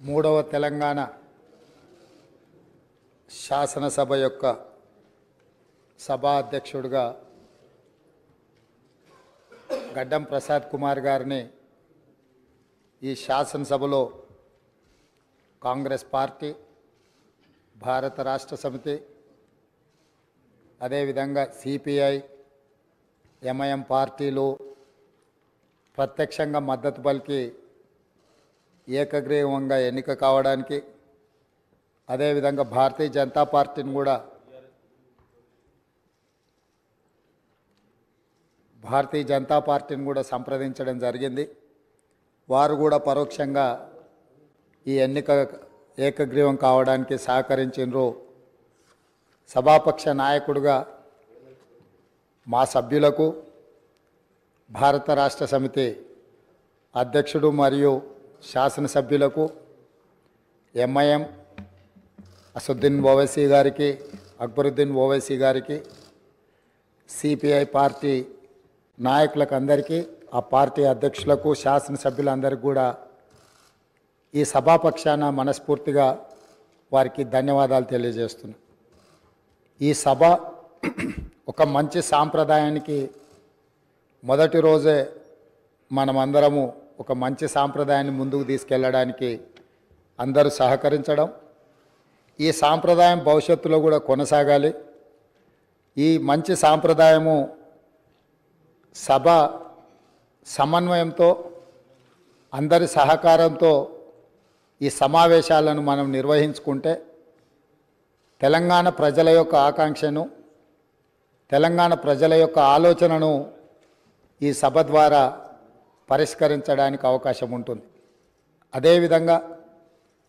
మూడవ తెలంగాణ శాసనసభ యొక్క సభా అధ్యక్షుడిగా గడ్డం ప్రసాద్ కుమార్ గారిని ఈ శాసనసభలో కాంగ్రెస్ పార్టీ, భారత రాష్ట్ర సమితి, అదేవిధంగా సిపిఐ, ఎంఐఎం పార్టీలు ప్రత్యక్షంగా మద్దతు పలికి ఏకగ్రీవంగా ఎన్నిక కావడానికి, అదేవిధంగా భారతీయ జనతా పార్టీని కూడా సంప్రదించడం జరిగింది. వారు కూడా పరోక్షంగా ఈ ఎన్నిక ఏకగ్రీవం కావడానికి సహకరించారు. సభాపక్ష నాయకుడిగా మా సభ్యులకు, భారత రాష్ట్ర సమితి అధ్యక్షుడు మరియు శాసనసభ్యులకు, ఎంఐఎం అసదుద్దీన్ ఓవైసీ గారికి, అక్బరుద్దీన్ ఓవైసీ గారికి, సిపిఐ పార్టీ నాయకులకు అందరికీ, ఆ పార్టీ అధ్యక్షులకు, శాసనసభ్యులందరికీ కూడా ఈ సభాపక్షాన మనస్ఫూర్తిగా వారికి ధన్యవాదాలు తెలియజేస్తున్నాను. ఈ సభ ఒక మంచి సాంప్రదాయానికి మొదటి రోజే మనమందరము ఒక మంచి సాంప్రదాయాన్ని ముందుకు తీసుకెళ్ళడానికి అందరూ సహకరించడం, ఈ సాంప్రదాయం భవిష్యత్తులో కూడా కొనసాగాలి. ఈ మంచి సాంప్రదాయము సభ సమన్వయంతో, అందరి సహకారంతో ఈ సమావేశాలను మనం నిర్వహించుకుంటే తెలంగాణ ప్రజల యొక్క ఆకాంక్షను, తెలంగాణ ప్రజల యొక్క ఆలోచనను ఈ సభ ద్వారా పరిష్కరించడానికి అవకాశం ఉంటుంది. అదేవిధంగా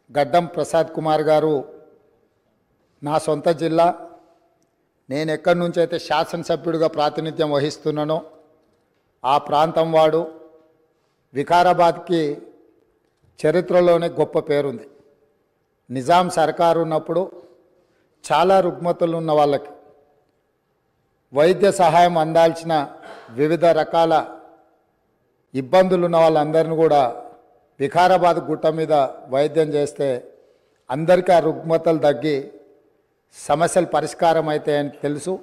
గడ్డం ప్రసాద్ కుమార్ గారు నా సొంత జిల్లా, నేను ఎక్కడి నుంచి అయితే శాసనసభ్యుడిగా ప్రాతినిధ్యం వహిస్తున్నానో ఆ ప్రాంతం వాడు. వికారాబాద్కి చరిత్రలోనే గొప్ప పేరుంది. నిజాం సర్కారు ఉన్నప్పుడు చాలా రుగ్మతులు ఉన్న వాళ్ళకి వైద్య సహాయం అందాల్సిన వివిధ రకాల ఇబ్బందులు ఉన్న వాళ్ళందరినీ కూడా వికారాబాద్ గుట్ట మీద వైద్యం చేస్తే అందరికీ ఆ రుగ్మతలు తగ్గి సమస్యలు పరిష్కారం అవుతాయని తెలుసు.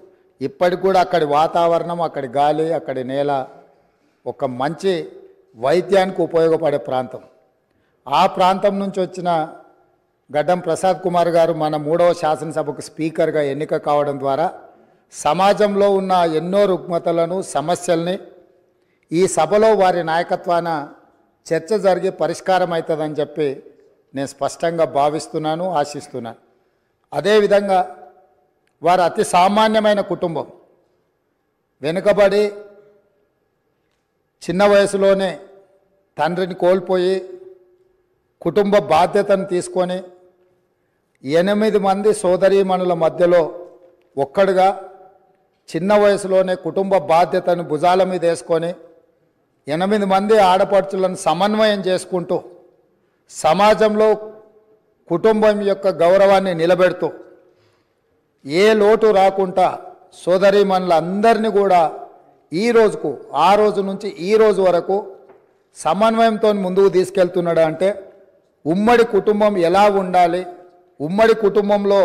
ఇప్పటికి కూడా అక్కడి వాతావరణం, అక్కడి గాలి, అక్కడి నేల ఒక మంచి వైద్యానికి ఉపయోగపడే ప్రాంతం. ఆ ప్రాంతం నుంచి వచ్చిన గడ్డం ప్రసాద్ కుమార్ గారు మన 3వ శాసనసభకు స్పీకర్గా ఎన్నిక కావడం ద్వారా సమాజంలో ఉన్న ఎన్నో రుగ్మతలను, సమస్యల్ని ఈ సభలో వారి నాయకత్వాన చర్చ జరిగి పరిష్కారం అవుతుందని చెప్పి నేను స్పష్టంగా భావిస్తున్నాను, ఆశిస్తున్నాను. అదేవిధంగా వారు అతి సామాన్యమైన కుటుంబం. వెనుకబడి చిన్న వయసులోనే తండ్రిని కోల్పోయి కుటుంబ బాధ్యతను తీసుకొని 8 మంది సోదరీమణుల మధ్యలో ఒక్కడుగా చిన్న వయసులోనే కుటుంబ బాధ్యతను భుజాల మీద వేసుకొని 8 మంది ఆడపడుచులను సమన్వయం చేసుకుంటూ సమాజంలో కుటుంబం యొక్క గౌరవాన్ని నిలబెడుతూ ఏ లోటు రాకుండా సోదరీమణులందరినీ కూడా ఈ రోజుకు, ఆ రోజు నుంచి ఈ రోజు వరకు సమన్వయంతో ముందుకు తీసుకెళ్తున్నాడు. అంటే ఉమ్మడి కుటుంబం ఎలా ఉండాలి, ఉమ్మడి కుటుంబంలో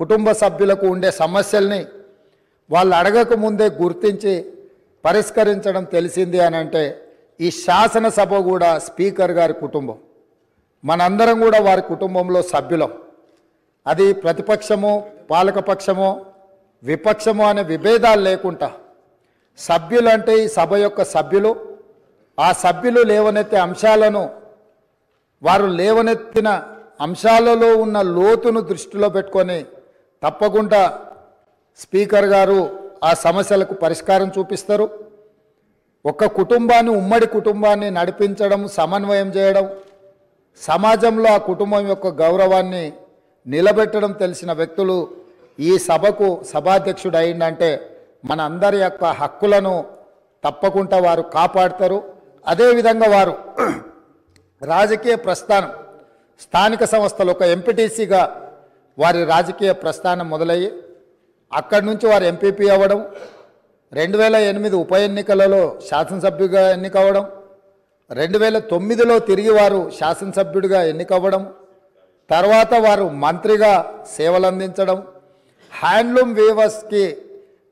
కుటుంబ సభ్యులకు ఉండే సమస్యల్ని వాళ్ళు అడగకముందే గుర్తించి పరిష్కరించడం తెలిసింది అని అంటే ఈ శాసనసభ కూడా స్పీకర్ గారి కుటుంబం. మనందరం కూడా వారి కుటుంబంలో సభ్యులం. అది ప్రతిపక్షము, పాలకపక్షము, విపక్షము అనే విభేదాలు లేకుండా సభ్యులు అంటే ఈ సభ యొక్క సభ్యులు. ఆ సభ్యులు లేవనెత్తే అంశాలను, వారు లేవనెత్తిన అంశాలలో ఉన్న లోతును దృష్టిలో పెట్టుకొని తప్పకుండా స్పీకర్ గారు ఆ సమస్యలకు పరిష్కారం చూపిస్తారు. ఒక కుటుంబాన్ని, ఉమ్మడి కుటుంబాన్ని నడిపించడం, సమన్వయం చేయడం, సమాజంలో ఆ కుటుంబం యొక్క గౌరవాన్ని నిలబెట్టడం తెలిసిన వ్యక్తులు ఈ సభకు సభాధ్యక్షుడు అయిందంటే మన అందరి యొక్క హక్కులను తప్పకుండా వారు కాపాడతారు. అదేవిధంగా వారు రాజకీయ ప్రస్థానం, స్థానిక సంస్థలు ఒక ఎంపీటీసీగా వారి రాజకీయ ప్రస్థానం మొదలయ్యి అక్కడి నుంచి వారు ఎంపీపీ అవ్వడం, 2008 ఉప ఎన్నికలలో శాసనసభ్యుగా ఎన్నికవడం, 2009లో తిరిగి వారు శాసనసభ్యుడిగా ఎన్నికవ్వడం, తర్వాత వారు మంత్రిగా సేవలు అందించడం, హ్యాండ్లూమ్ వీవర్స్కి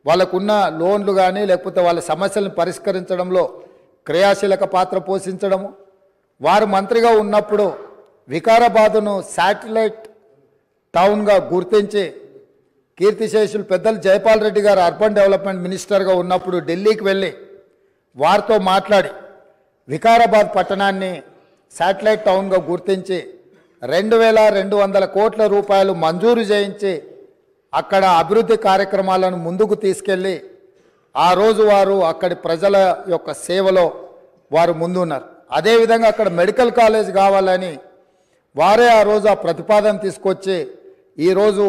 వాళ్ళకున్న లోన్లు కానీ లేకపోతే వాళ్ళ సమస్యలను పరిష్కరించడంలో క్రియాశీలక పాత్ర పోషించడము, వారు మంత్రిగా ఉన్నప్పుడు వికారాబాదును శాటిలైట్ టౌన్గా గుర్తించి కీర్తిశేషులు పెద్దలు జైపాల్ రెడ్డి గారు అర్బన్ డెవలప్మెంట్ మినిస్టర్గా ఉన్నప్పుడు ఢిల్లీకి వెళ్ళి వారితో మాట్లాడి వికారాబాద్ పట్టణాన్ని శాటిలైట్ టౌన్గా గుర్తించి 2200 కోట్ల రూపాయలు మంజూరు చేయించి అక్కడ అభివృద్ధి కార్యక్రమాలను ముందుకు తీసుకెళ్ళి ఆ రోజు వారు అక్కడి ప్రజల యొక్క సేవలో వారు ముందున్నారు. అదేవిధంగా అక్కడ మెడికల్ కాలేజ్ కావాలని వారే ఆ రోజు ఆ ప్రతిపాదన తీసుకొచ్చి ఈరోజు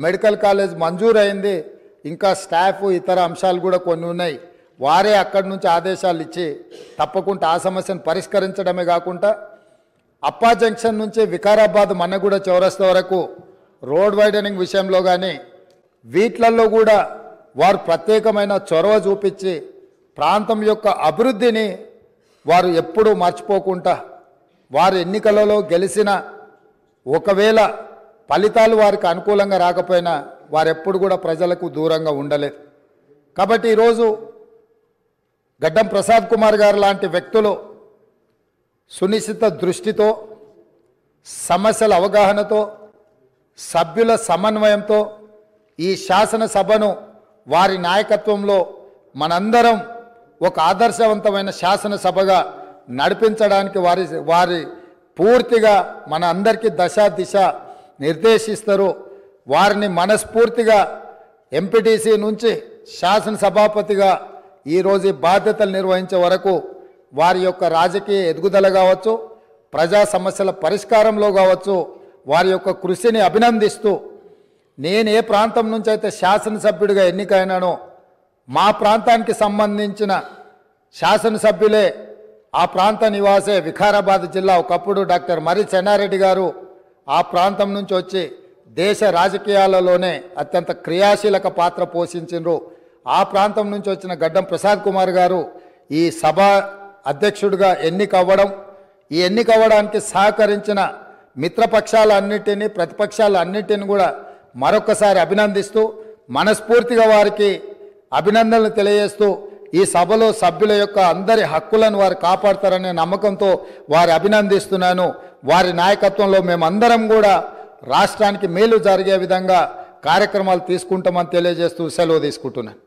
మెడికల్ కాలేజ్ మంజూరు అయింది. ఇంకా స్టాఫ్ ఇతర అంశాలు కూడా కొన్ని ఉన్నాయి. వారే అక్కడి నుంచి ఆదేశాలు ఇచ్చి తప్పకుండా ఆ సమస్యను పరిష్కరించడమే కాకుండా అప్పా జంక్షన్ నుంచి వికారాబాద్ మన్నగూడ చౌరస్తా వరకు రోడ్ వైడనింగ్ విషయంలో కానీ వీట్లల్లో కూడా వారు ప్రత్యేకమైన చొరవ చూపించి ప్రాంతం యొక్క అభివృద్ధిని వారు ఎప్పుడూ మర్చిపోకుండా వారు ఎన్నికలలో గెలిచిన ఒకవేళ ఫలితాలు వారికి అనుకూలంగా రాకపోయినా వారెప్పుడు కూడా ప్రజలకు దూరంగా ఉండలేదు. కాబట్టి ఈరోజు గడ్డం ప్రసాద్ కుమార్ గారు లాంటి వ్యక్తులు సునిశ్చిత దృష్టితో, సమస్యల అవగాహనతో, సభ్యుల సమన్వయంతో ఈ శాసనసభను వారి నాయకత్వంలో మనందరం ఒక ఆదర్శవంతమైన శాసనసభగా నడిపించడానికి వారి పూర్తిగా మన అందరికీ దశ దిశ నిర్దేశిస్తారు. వారిని మనస్ఫూర్తిగా ఎంపీటీసీ నుంచి శాసనసభాపతిగా ఈరోజు బాధ్యతలు నిర్వహించే వరకు వారి యొక్క రాజకీయ ఎదుగుదల కావచ్చు, ప్రజా సమస్యల పరిష్కారంలో కావచ్చు, వారి యొక్క కృషిని అభినందిస్తూ నేను ఏ ప్రాంతం నుంచి అయితే శాసనసభ్యుడిగా ఎన్నికైనానో మా ప్రాంతానికి సంబంధించిన శాసనసభ్యులే, ఆ ప్రాంత నివాసే వికారాబాద్ జిల్లా ఒకప్పుడు డాక్టర్ మర్రి చెన్నారెడ్డి గారు ఆ ప్రాంతం నుంచి వచ్చి దేశ రాజకీయాలలోనే అత్యంత క్రియాశీలక పాత్ర పోషించారు. ఆ ప్రాంతం నుంచి వచ్చిన గడ్డం ప్రసాద్ కుమార్ గారు ఈ సభ అధ్యక్షుడిగా ఎన్నికవ్వడం, ఈ ఎన్నికవ్వడానికి సహకరించిన మిత్రపక్షాలన్నిటినీ ప్రతిపక్షాలన్నిటిని కూడా మరొకసారి అభినందిస్తూ మనస్ఫూర్తిగా వారికి అభినందనలు తెలియజేస్తూ ఈ సభలో సభ్యుల యొక్క అందరి హక్కులను వారు కాపాడతారనే నమ్మకంతో వారి అభినందిస్తున్నాను. వారి నాయకత్వంలో మేమందరం కూడా రాష్ట్రానికి మేలు జరిగే విధంగా కార్యక్రమాలు తీసుకుంటామని తెలియజేస్తూ సెలవు తీసుకుంటున్నాను.